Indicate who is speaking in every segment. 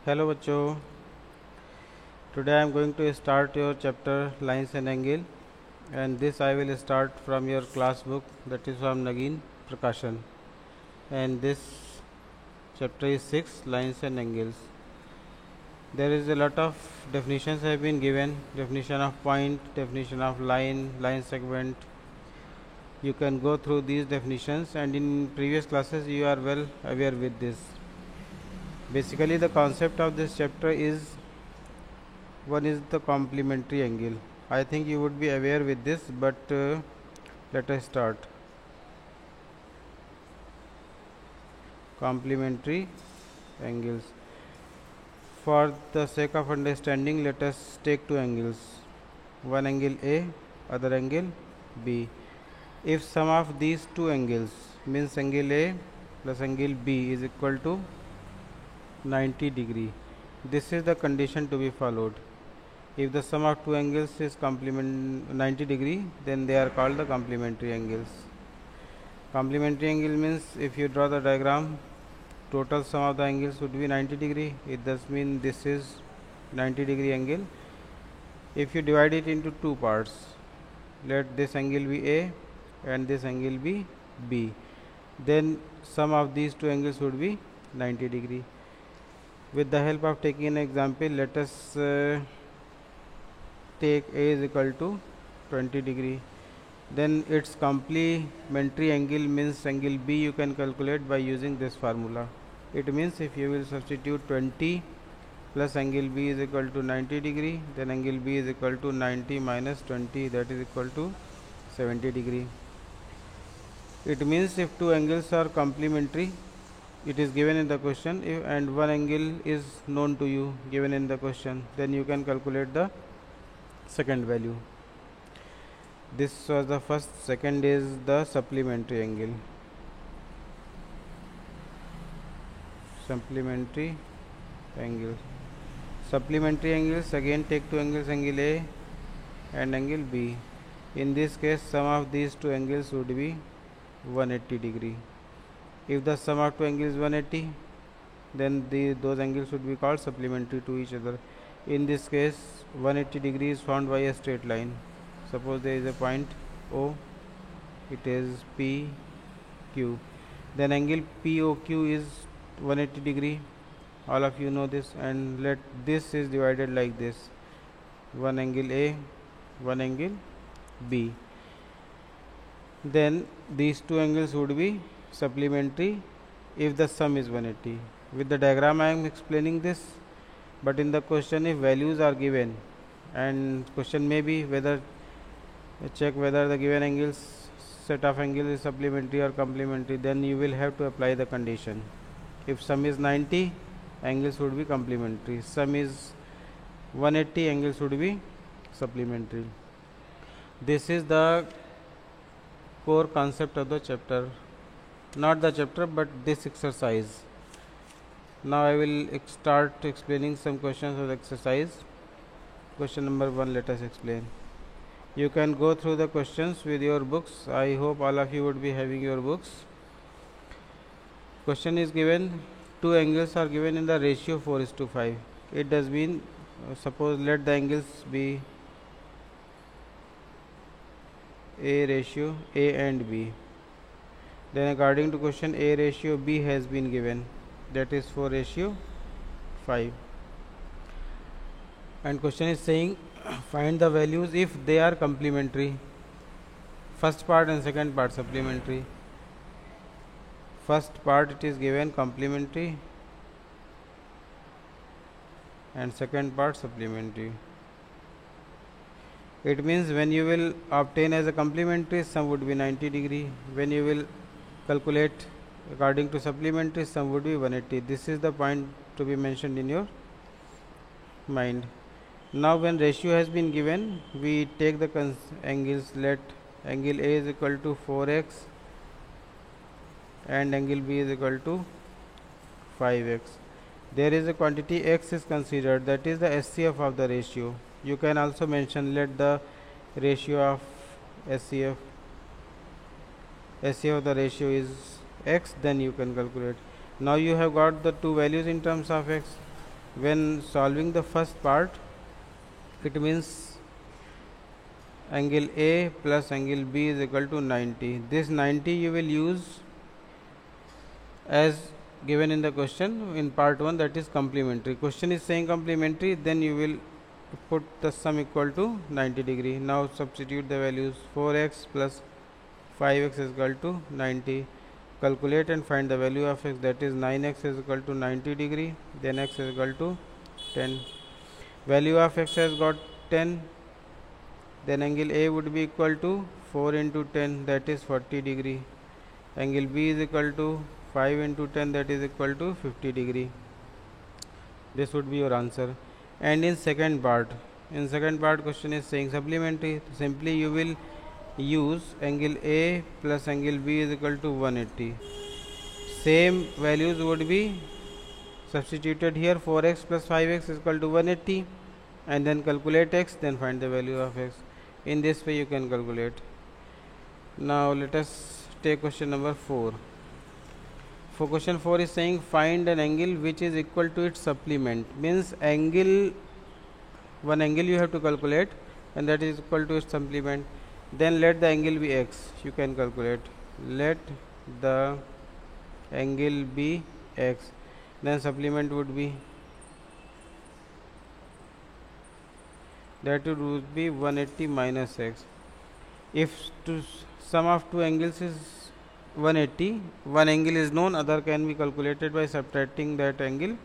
Speaker 1: Hello बच्चों, today I am going to start your chapter Lines and Angle, and this I will start from your class book, that is from Nagin Prakashan, and this chapter is 6 Lines and Angles. There is a lot of definitions have been given: definition of point, definition of line segment. You can go through these definitions, and in previous classes you are well aware with this. Basically the concept of this chapter is, one is the complementary angle. I think you would be aware with this, but let us start. Complementary angles. For the sake of understanding, let us take two angles. One angle A, other angle B. If sum of these two angles, means angle A plus angle B, is equal to 90 degree, this is the condition to be followed. If the sum of two angles is 90 degree, then they are called the complementary angles. Complementary angle means, if you draw the diagram, total sum of the angles would be 90 degree. It does mean this is 90 degree angle. If you divide it into two parts, let this angle be A and this angle be B, then sum of these two angles would be 90 degree. With the help of taking an example, let us take A is equal to 20 degree. Then its complementary angle means angle B you can calculate by using this formula. It means if you will substitute 20 plus angle B is equal to 90 degree, then angle B is equal to 90 minus 20, that is equal to 70 degree. It means if two angles are complementary, it is given in the question, and one angle is known to you given in the question, then you can calculate the second value. This was the first. Second is the supplementary angle. Supplementary angle. Supplementary angles, again take two angles, angle A and angle B. In this case, sum of these two angles would be 180 degree. If the sum of two angles is 180, then those angles would be called supplementary to each other. In this case, 180 degree is found by a straight line. Suppose there is a point O, it is PQ. Then angle POQ is 180 degree. All of you know this, and let this is divided like this: one angle A, one angle B. Then these two angles would be supplementary if the sum is 180. With the diagram I am explaining this, but in the question if values are given, and question may be whether check whether the given angles, set of angles is supplementary or complementary, then you will have to apply the condition. If sum is 90, angles would be complementary. Sum is 180, angles would be supplementary. This is the core concept of the chapter, not the chapter but this exercise. Now I will start explaining some questions of the exercise. Question number 1, let us explain. You can go through the questions with your books. I hope all of you would be having your books. Question is given, two angles are given in the ratio 4:5. It does mean, suppose let the angles be A ratio A and B. Then according to question, A ratio B has been given, that is 4:5. And question is saying find the values if they are complementary. First part and second part supplementary. First part it is given complementary, and second part supplementary. It means when you will obtain as a complementary, sum would be 90 degree. When you will calculate according to supplementary, sum would be 180. This is the point to be mentioned in your mind. Now when ratio has been given, we take the angles. Let angle A is equal to 4x and angle B is equal to 5x. There is a quantity x is considered, that is the SCF of the ratio. You can also mention, let the ratio of SCF of the ratio is x, then you can calculate. Now you have got the two values in terms of x. When solving the first part, it means angle A plus angle B is equal to 90. This 90 you will use as given in the question in part 1, that is complementary. Question is saying complementary, then you will put the sum equal to 90 degree. Now substitute the values. 4x plus 5x is equal to 90. Calculate and find the value of x, that is 9x is equal to 90 degree, then x is equal to 10. Value of x has got 10, then angle A would be equal to 4 into 10, that is 40 degree. Angle B is equal to 5 into 10, that is equal to 50 degree. This would be your answer. And in second part question is saying supplementary. Simply you will use angle A plus angle B is equal to 180. Same values would be substituted here. 4x plus 5x is equal to 180, and then calculate x, then find the value of x. In this way you can calculate. Now let us take question number 4. For question 4 is saying find an angle which is equal to its supplement. Means one angle you have to calculate, and that is equal to its supplement. Then let the angle be x. You can calculate. Let the angle be x. Then supplement would be, that would be 180 minus x. If sum of two angles is 180, one angle is known, other can be calculated by subtracting that angle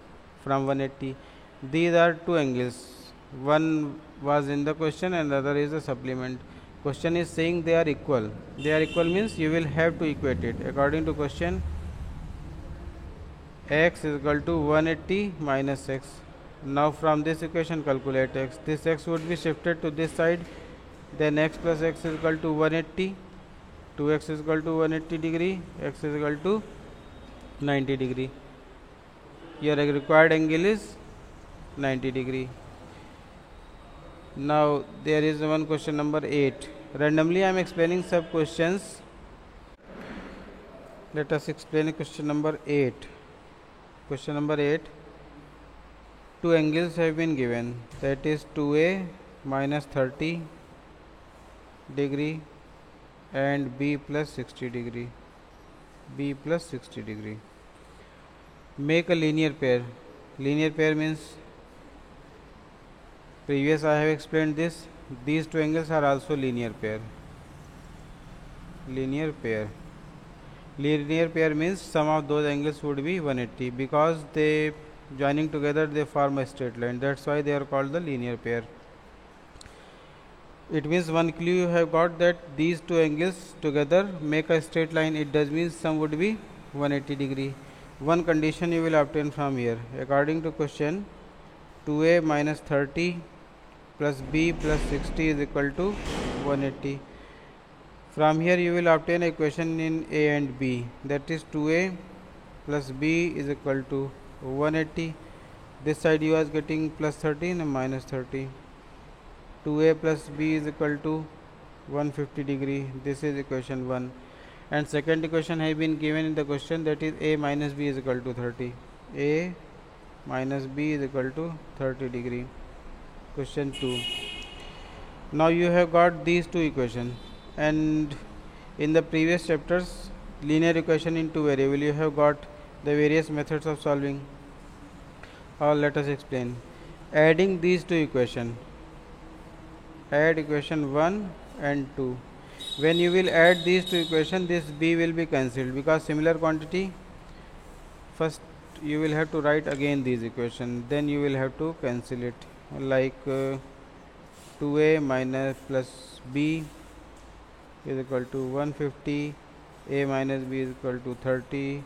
Speaker 1: from 180. These are two angles. One was in the question and the other is the supplement. Question is saying they are equal. They are equal means you will have to equate it. According to question, x is equal to 180 minus x. Now from this equation calculate x. This x would be shifted to this side. Then x plus x is equal to 180. 2x is equal to 180 degree. X is equal to 90 degree. Your required angle is 90 degree. Now there is one question number 8. Randomly I am explaining sub questions. Let us explain question number 8. Question number 8. Two angles have been given, that is 2a minus 30 degree and b plus 60 degree. B plus 60 degree. Make a linear pair. Linear pair means, previous I have explained this. These two angles are also linear pair. Linear pair. Linear pair means sum of those angles would be 180, because they joining together they form a straight line. That's why they are called the linear pair. It means one clue you have got, that these two angles together make a straight line. It does mean sum would be 180 degree. One condition you will obtain from here. According to question, 2a minus 30 plus b plus 60 is equal to 180. From here you will obtain a equation in a and b, that is 2a plus b is equal to 180. This side you are getting plus 30 and minus 30. 2a plus b is equal to 150 degree. This is equation 1. And second equation has been given in the question, that is a minus b is equal to 30. A minus b is equal to 30 degree. Question 2. Now you have got these two equations, and in the previous chapters, linear equation in two variable, you have got the various methods of solving. Or let us explain. Adding these two equations, add equation 1 and 2. When you will add these two equations, this b will be cancelled, because similar quantity, first you will have to write again these equations, then you will have to cancel it, like 2a minus plus b is equal to 150, a minus b is equal to 30.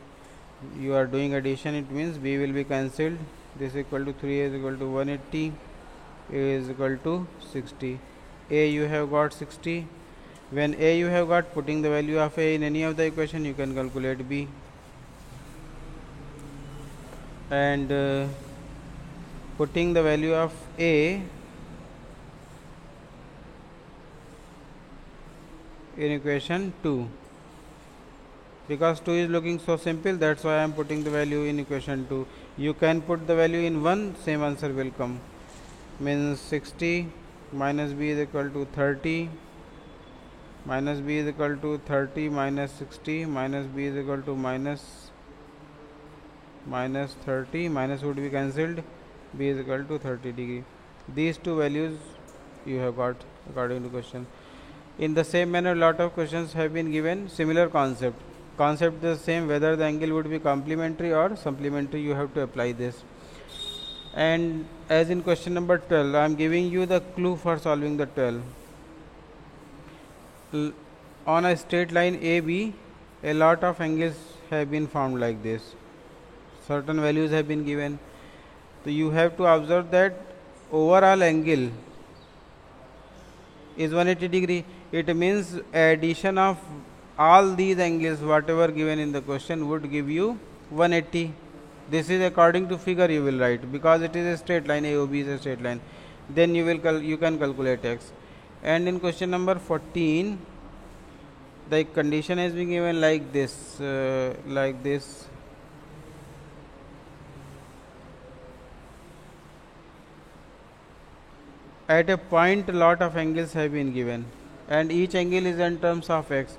Speaker 1: You are doing addition, it means b will be cancelled. This is equal to 3a is equal to 180, a is equal to 60. A you have got 60. When a you have got, putting the value of a in any of the equation, you can calculate b. And putting the value of a in equation 2, because 2 is looking so simple, that's why I am putting the value in equation 2. You can put the value in 1, same answer will come. Means 60 minus b is equal to 30, minus b is equal to 30 minus 60, minus b is equal to minus 30, minus would be cancelled, b is equal to 30 degree. These two values you have got according to question. In the same manner, lot of questions have been given similar concept. Concept the same, whether the angle would be complementary or supplementary, you have to apply this. And as in question number 12, I am giving you the clue for solving the 12. On a straight line AB, a lot of angles have been found like this. Certain values have been given. So you have to observe that overall angle is 180 degree. It means addition of all these angles whatever given in the question would give you 180. This is according to figure you will write, because it is a straight line, AOB is a straight line. Then you can calculate x. And in question number 14, the condition has been given like this, At a point, a lot of angles have been given, and each angle is in terms of x.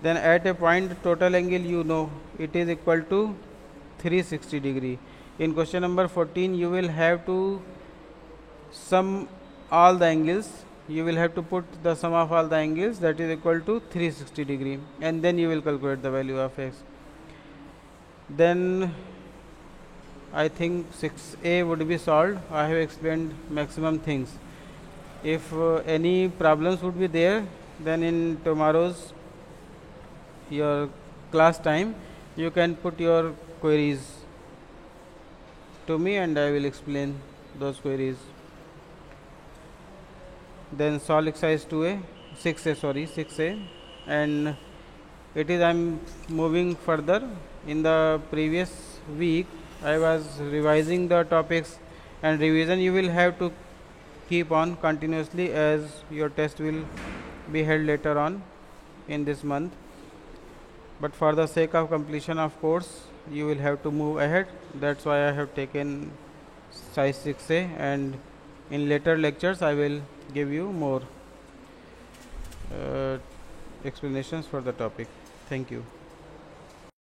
Speaker 1: Then at a point, total angle you know it is equal to 360 degree. In question number 14, you will have to sum all the angles. You will have to put the sum of all the angles, that is equal to 360 degree, and then you will calculate the value of x. Then I think 6a would be solved. I have explained maximum things. If any problems would be there, then in tomorrow's your class time you can put your queries to me and I will explain those queries. Then solve exercise 6a, and it is I am moving further. In the previous week I was revising the topics, and revision you will have to keep on continuously as your test will be held later on in this month. But for the sake of completion of course, you will have to move ahead. That's why I have taken size 6a, and in later lectures I will give you more explanations for the topic. Thank you.